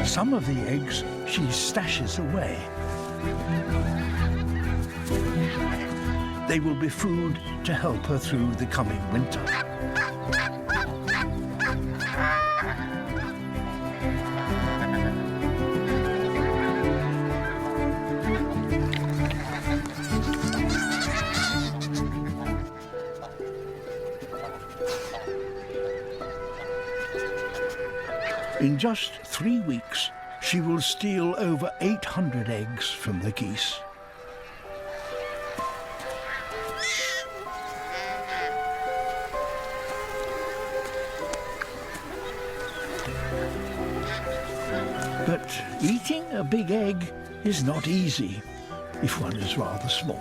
Some of the eggs she stashes away. They will be food to help her through the coming winter. In just 3 weeks, she will steal over 800 eggs from the geese. But eating a big egg is not easy if one is rather small.